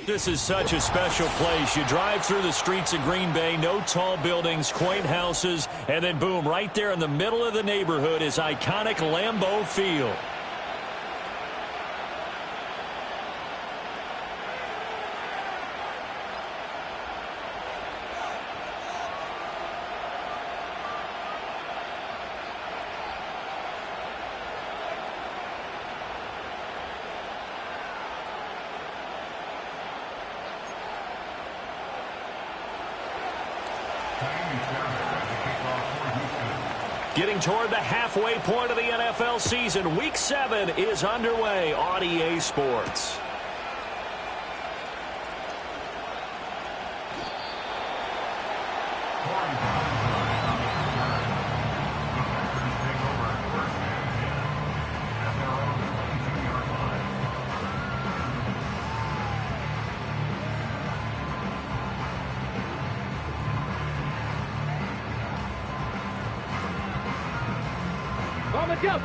This is such a special place. You drive through the streets of Green Bay, no tall buildings, quaint houses, and then boom, right there in the middle of the neighborhood is iconic Lambeau Field. Getting toward the halfway point of the NFL season, Week 7 is underway on EA Sports. Go.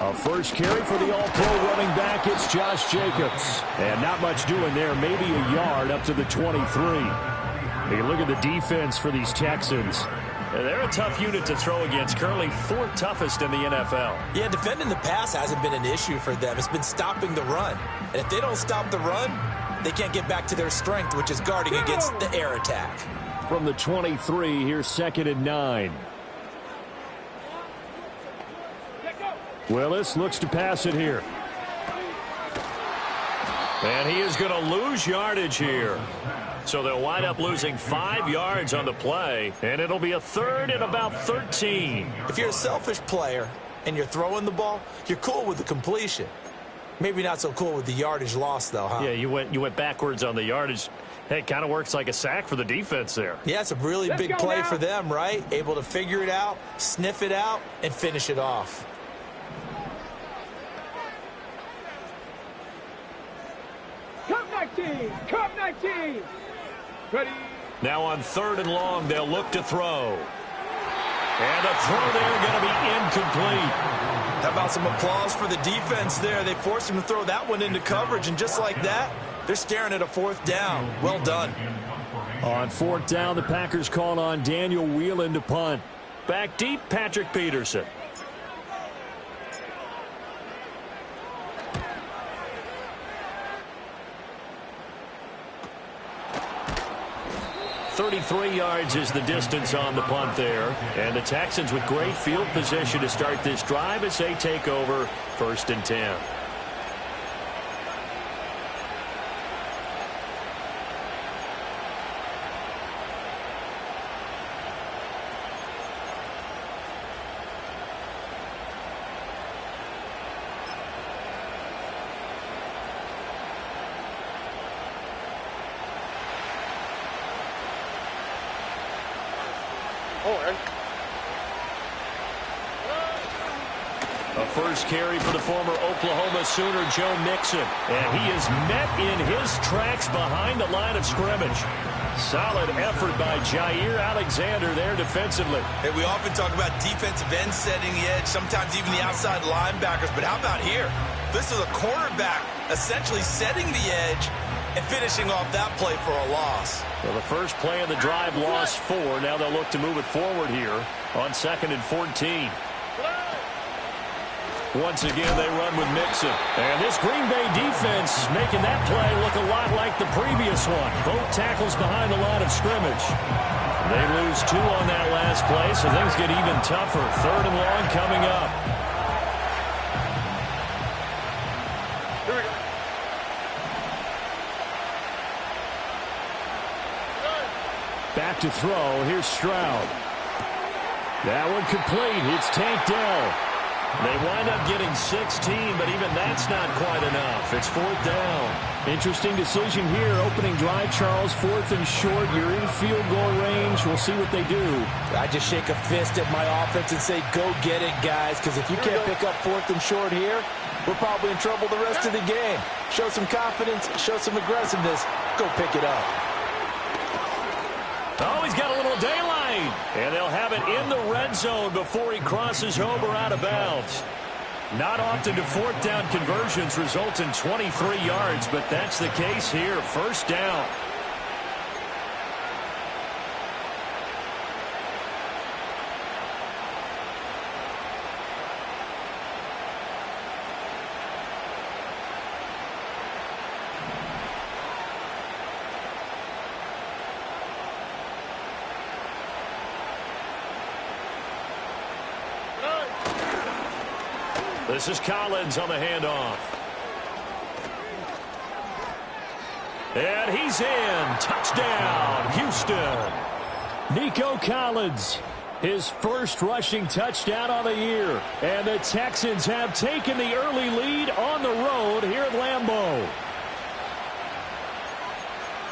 A first carry for the all-pro running back. It's Josh Jacobs. And not much doing there. Maybe a yard up to the 23. You look at the defense for these Texans. They're a tough unit to throw against. Currently fourth toughest in the NFL. Yeah, defending the pass hasn't been an issue for them. It's been stopping the run. And if they don't stop the run, they can't get back to their strength, which is guarding against the air attack. From the 23, here's 2nd and 9. Willis looks to pass it here. And he is going to lose yardage here. So they'll wind up losing 5 yards on the play, and it'll be a 3rd and about 13. If you're a selfish player and you're throwing the ball, you're cool with the completion. Maybe not so cool with the yardage loss, though, huh? Yeah, you went backwards on the yardage. Hey, it kind of works like a sack for the defense there. Yeah, it's a really big play for them, right? Able to figure it out, sniff it out, and finish it off. Come 19! Come 19! Ready? Now on 3rd and long, they'll look to throw. And the throw there going to be incomplete. How about some applause for the defense there? They forced him to throw that one into coverage, and just like that, they're staring at a 4th down. Well done. On 4th down, the Packers called on Daniel Whelan to punt. Back deep, Patrick Peterson. .33 yards is the distance on the punt there. And the Texans with great field position to start this drive as they take over 1st and 10. A first carry for the former Oklahoma Sooner, Joe Mixon. And he is met in his tracks behind the line of scrimmage. Solid effort by Jair Alexander there defensively. Hey, we often talk about defensive ends setting the edge, sometimes even the outside linebackers. But how about here? This is a cornerback essentially setting the edge and finishing off that play for a loss. Well, the first play of the drive lost 4. Now they'll look to move it forward here on 2nd and 14. Once again, they run with Mixon. And this Green Bay defense making that play look a lot like the previous one. Both tackles behind the line of scrimmage. They lose 2 on that last play, so things get even tougher. 3rd and long coming up. Back to throw. Here's Stroud. That one complete. It's Tank Dell. They wind up getting 16, but even that's not quite enough. It's 4th down. Interesting decision here. Opening drive, Charles, 4th and short. You're in field goal range. We'll see what they do. I just shake a fist at my offense and say, go get it, guys, because if you can't pick up 4th and short here, we're probably in trouble the rest of the game. Show some confidence, show some aggressiveness, go pick it up. Oh, he's got a little daylight. And they'll have it in the red zone before he crosses over out of bounds. Not often do fourth down conversions result in 23 yards, but that's the case here. First down. This is Collins on the handoff. And he's in. Touchdown, Houston. Nico Collins, his first rushing touchdown on the year. And the Texans have taken the early lead on the road here at Lambeau.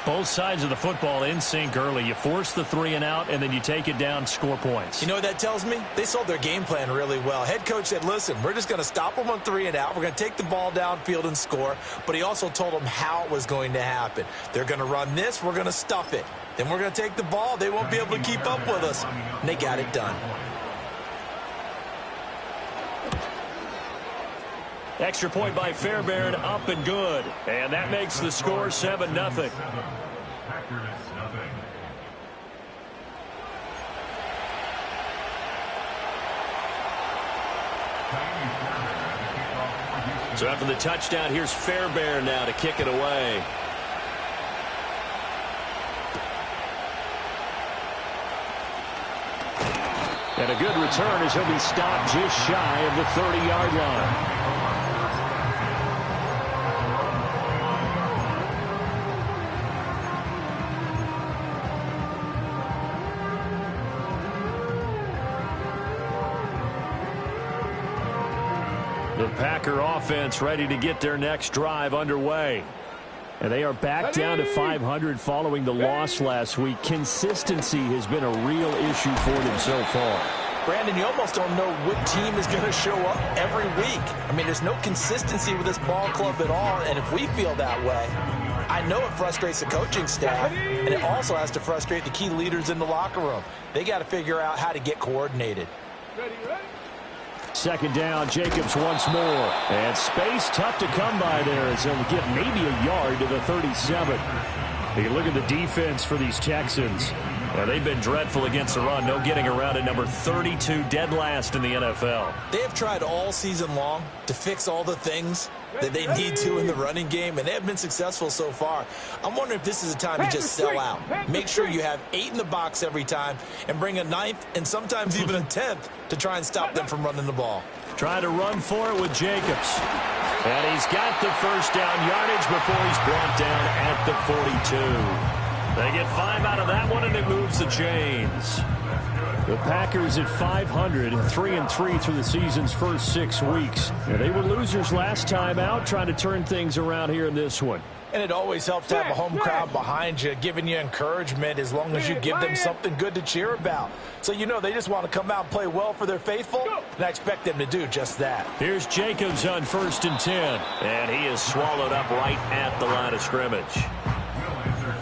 Both sides of the football in sync early. You force the 3 and out, and then you take it down, score points. You know what that tells me? They sold their game plan really well. Head coach said, listen, we're just going to stop them on 3 and out. We're going to take the ball downfield and score. But he also told them how it was going to happen. They're going to run this. We're going to stuff it. Then we're going to take the ball. They won't be able to keep up with us. And they got it done. Extra point by Fairbairn, up and good. And that makes the score 7-0. So after the touchdown, here's Fairbairn now to kick it away. And a good return as he'll be stopped just shy of the 30-yard line. The Packer offense ready to get their next drive underway. And they are back down to 500 following the loss last week. Consistency has been a real issue for them so far. Brandon, you almost don't know what team is going to show up every week. I mean, there's no consistency with this ball club at all, and if we feel that way, I know it frustrates the coaching staff, and it also has to frustrate the key leaders in the locker room. They got to figure out how to get coordinated. Ready. Second down, Jacobs once more. And space tough to come by there as he'll get maybe a yard to the 37. You look at the defense for these Texans. They've been dreadful against the run. No getting around at number 32, dead last in the NFL. They have tried all season long to fix all the things that they need to in the running game, and they have been successful so far. I'm wondering if this is a time to just sell out. Make sure you have 8 in the box every time and bring a 9th and sometimes even a 10th to try and stop them from running the ball. Trying to run for it with Jacobs. And he's got the first down yardage before he's brought down at the 42. They get 5 out of that one, and it moves the chains. The Packers at 500, 3-3 through the season's first 6 weeks. And they were losers last time out, trying to turn things around here in this one. And it always helps to have a home crowd behind you, giving you encouragement as long as you give them something good to cheer about. So you know they just want to come out and play well for their faithful, and I expect them to do just that. Here's Jacobs on 1st and 10, and he is swallowed up right at the line of scrimmage.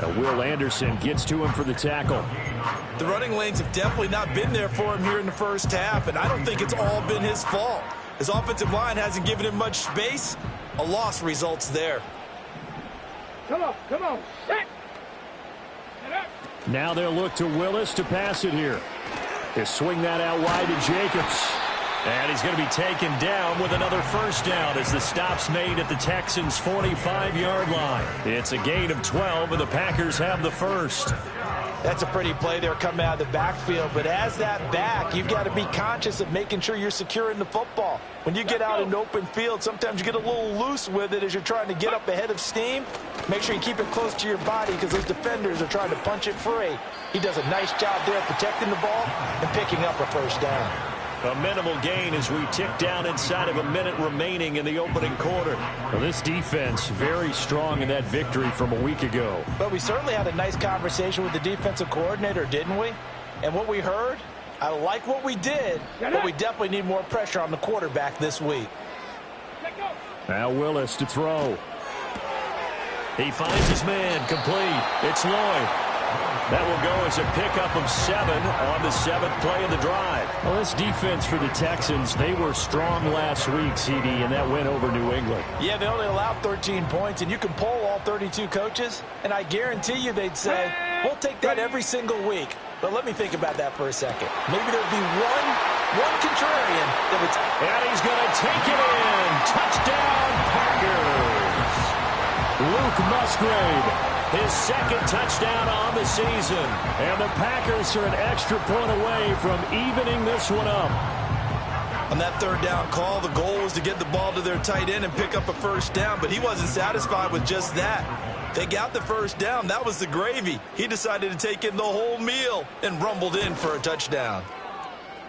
Now Will Anderson gets to him for the tackle. The running lanes have definitely not been there for him here in the first half, and I don't think it's all been his fault. His offensive line hasn't given him much space. A loss results there. Come on. Set. Now they'll look to Willis to pass it here. He'll swing that out wide to Jacobs. And he's going to be taken down with another first down as the stop's made at the Texans' 45-yard line. It's a gain of 12, and the Packers have the first. That's a pretty play there coming out of the backfield, but as that back, you've got to be conscious of making sure you're securing the football. When you get out in open field, sometimes you get a little loose with it as you're trying to get up ahead of steam. Make sure you keep it close to your body because those defenders are trying to punch it free. He does a nice job there protecting the ball and picking up a first down. A minimal gain as we tick down inside of a minute remaining in the opening quarter. Well, this defense very strong in that victory from a week ago. But we certainly had a nice conversation with the defensive coordinator, didn't we? And what we heard, I like what we did, but we definitely need more pressure on the quarterback this week. Now Willis to throw. He finds his man complete. It's Lloyd. That will go as a pickup of 7 on the 7th play of the drive. Well, this defense for the Texans, they were strong last week, CD, and that win over New England. Yeah, they only allowed 13 points, and you can poll all 32 coaches, and I guarantee you they'd say, we'll take that every single week. But let me think about that for a second. Maybe there'd be one contrarian that would... And he's going to take it in. Touchdown, Packers. Luke Musgrave. His second touchdown on the season. And the Packers are an extra point away from evening this one up. On that third down call, the goal was to get the ball to their tight end and pick up a first down, but he wasn't satisfied with just that. They got the first down. That was the gravy. He decided to take in the whole meal and rumbled in for a touchdown.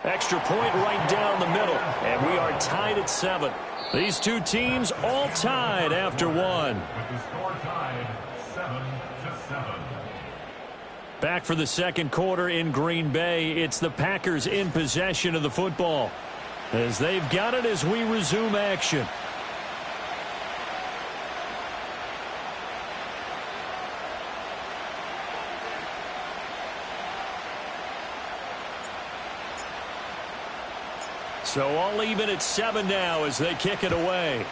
Extra point right down the middle. And we are tied at 7. These two teams all tied after 1. Back for the second quarter in Green Bay. It's the Packers in possession of the football as they've got it as we resume action. So all even at 7 now as they kick it away.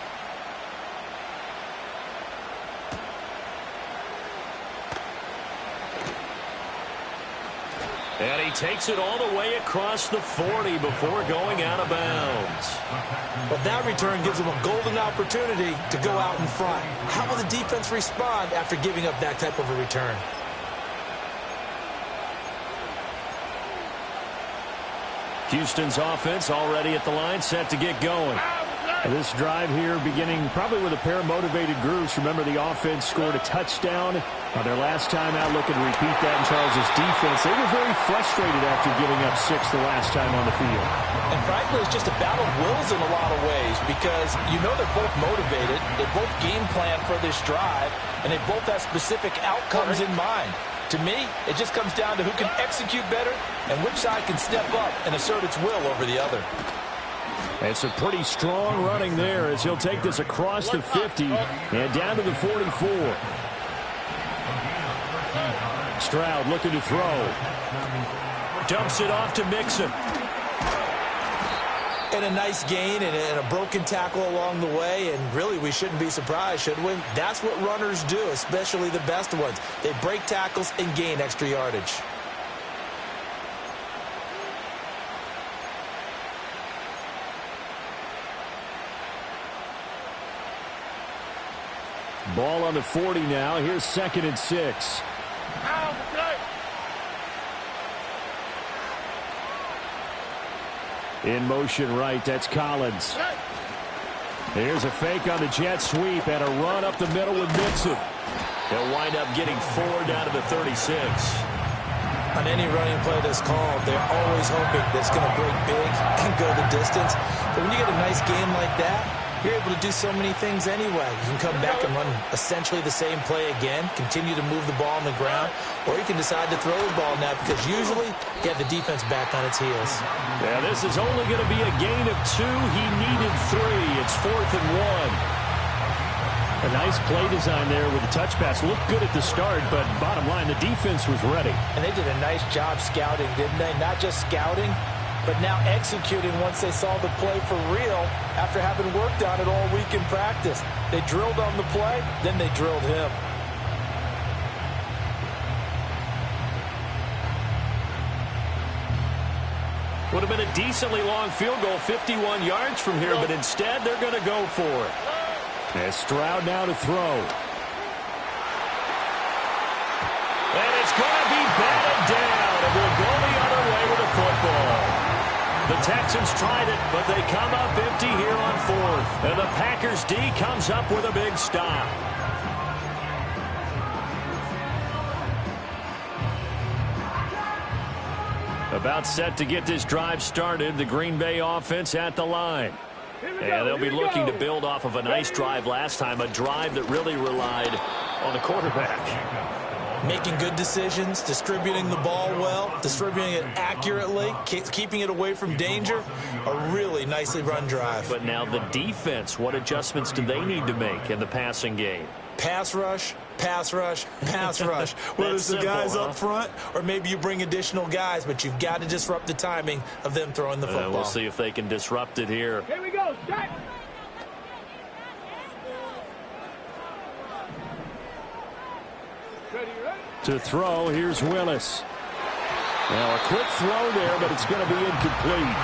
And he takes it all the way across the 40 before going out of bounds. But that return gives them a golden opportunity to go out in front. How will the defense respond after giving up that type of a return? Houston's offense already at the line, set to get going. This drive here beginning probably with a pair of motivated groups. Remember, the offense scored a touchdown on their last time out. Looking to repeat that in Charles' defense. They were very frustrated after giving up 6 the last time on the field. And frankly, it's just a battle of wills in a lot of ways because you know they're both motivated. They both game plan for this drive, and they both have specific outcomes in mind. To me, it just comes down to who can execute better and which side can step up and assert its will over the other. It's a pretty strong running there as he'll take this across the 50 and down to the 44. Stroud looking to throw. Dumps it off to Mixon. And a nice gain and a broken tackle along the way, and really we shouldn't be surprised, should we? That's what runners do, especially the best ones. They break tackles and gain extra yardage. Ball on the 40 now. Here's 2nd and 6. In motion right, that's Collins. Here's a fake on the jet sweep and a run up the middle with Mixon. They'll wind up getting 4 down to the 36. On any running play that's called, they're always hoping that it's going to break big and go the distance. But when you get a nice game like that, you're able to do so many things anyway. You can come back and run essentially the same play again, continue to move the ball on the ground, or you can decide to throw the ball now because usually you have the defense back on its heels. Yeah, this is only going to be a gain of 2. He needed 3. It's 4th and 1. A nice play design there with the touch pass. Looked good at the start, but bottom line, the defense was ready. And they did a nice job scouting, didn't they? Not just scouting, but now executing once they saw the play for real after having worked on it all week in practice. They drilled on the play, then they drilled him. Would have been a decently long field goal, 51 yards from here, but instead they're going to go for it. As Stroud now to throw. And it's going to be batted down, and we'll go the other way with the football. The Texans tried it, but they come up empty here on 4th. And the Packers D comes up with a big stop. About set to get this drive started. The Green Bay offense at the line. And they'll be looking to build off of a nice drive last time, a drive that really relied on the quarterback. Making good decisions, distributing the ball well, distributing it accurately, keeping it away from danger. A really nicely run drive. But now the defense, what adjustments do they need to make in the passing game? Pass rush, Pass rush, whether it's the guys up front or maybe you bring additional guys, but you've got to disrupt the timing of them throwing the football. We'll see if they can disrupt it here. Here we go, start. Ready? To throw, here's Willis. Now a quick throw there, but it's going to be incomplete.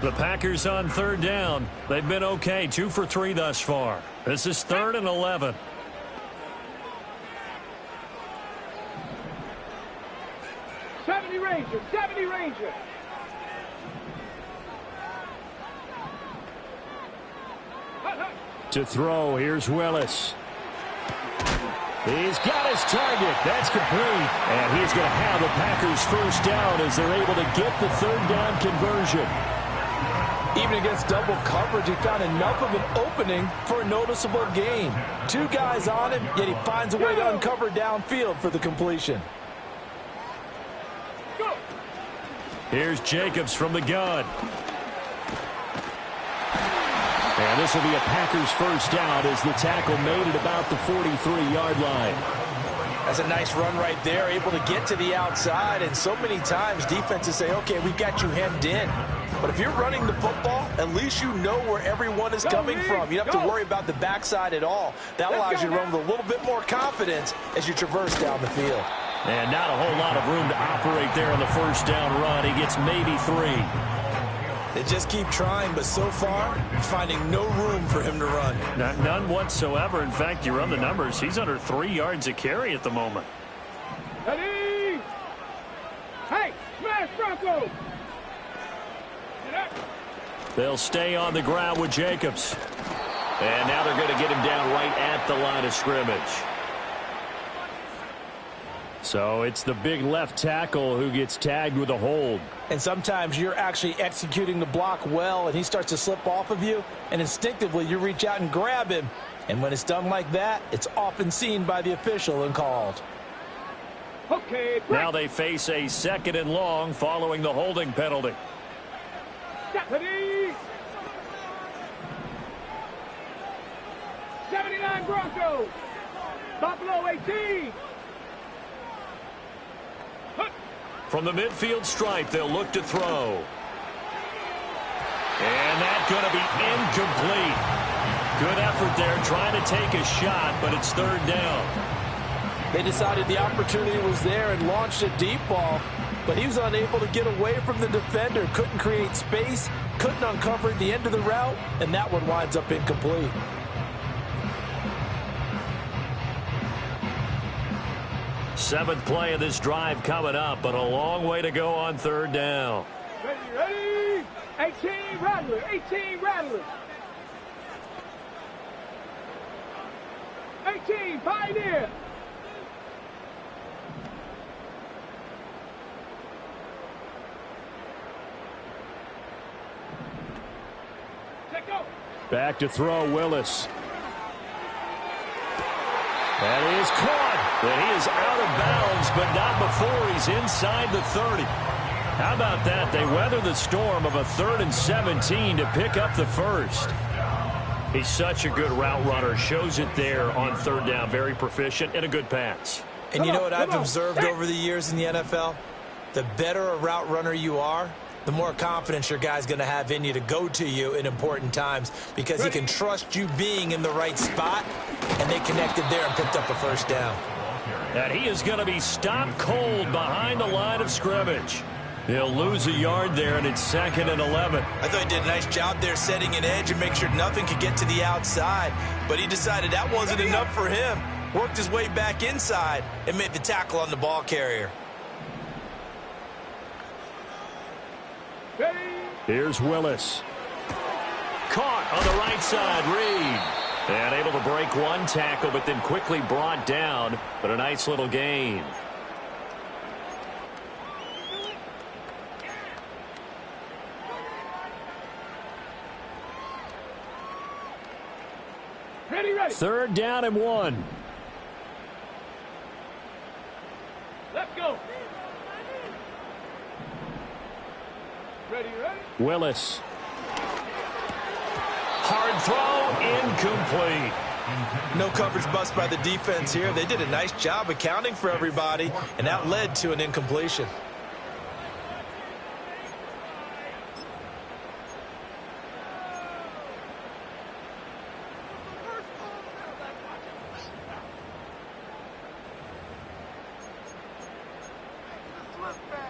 The Packers on third down. They've been okay, 2 for 3 thus far. This is 3rd and 11. Ranger, 70 Ranger. To throw, here's Willis. He's got his target. That's complete. And he's going to have the Packers first down as they're able to get the third down conversion. Even against double coverage, he found enough of an opening for a noticeable gain. 2 guys on him, yet he finds a way to uncover downfield for the completion. Here's Jacobs from the gun. And this will be a Packers first down as the tackle made at about the 43-yard line. That's a nice run right there, able to get to the outside. And so many times defenses say, okay, we've got you hemmed in. But if you're running the football, at least you know where everyone is coming from. You don't have to worry about the backside at all. That allows you to run with a little bit more confidence as you traverse down the field. And not a whole lot of room to operate there on the first down run. He gets maybe 3. They just keep trying, but so far, finding no room for him to run. None whatsoever. In fact, you run the numbers. He's under 3 yards a carry at the moment. Ready? Hey, smash Bronco! They'll stay on the ground with Jacobs. And now they're going to get him down right at the line of scrimmage. So it's the big left tackle who gets tagged with a hold. And sometimes you're actually executing the block well, and he starts to slip off of you, and instinctively you reach out and grab him. And when it's done like that, it's often seen by the official and called. Okay. Now they face a 2nd and long following the holding penalty. Ready? 79 Broncos. Buffalo 18. From the midfield stripe, they'll look to throw. And that's going to be incomplete. Good effort there, trying to take a shot, but it's 3rd down. They decided the opportunity was there and launched a deep ball, but he was unable to get away from the defender, couldn't create space, couldn't uncover the end of the route, and that one winds up incomplete. Seventh play of this drive coming up, but a long way to go on 3rd down. Ready? 18 Rattlers. 18 Rattlers. 18 Pioneer. Back to throw, Willis. And he is caught. But he is out of bounds, but not before he's inside the 30. How about that? They weather the storm of a 3rd and 17 to pick up the first. He's such a good route runner. Shows it there on 3rd down. Very proficient and a good pass. And you know what I've observed over the years in the NFL? The better a route runner you are, the more confidence your guy's going to have in you to go to you in important times because he can trust you being in the right spot, and they connected there and picked up a first down. And he is going to be stopped cold behind the line of scrimmage. He'll lose a yard there, and it's 2nd and 11. I thought he did a nice job there setting an edge and make sure nothing could get to the outside. But he decided that wasn't enough for him. Worked his way back inside and made the tackle on the ball carrier. Here's Willis. Caught on the right side, Reed. And able to break one tackle, but then quickly brought down. But a nice little gain. Ready. 3rd down and 1. Let's go. Ready, ready? Willis. Hard throw, incomplete. No coverage bust by the defense here. They did a nice job accounting for everybody, and that led to an incompletion. Flip back.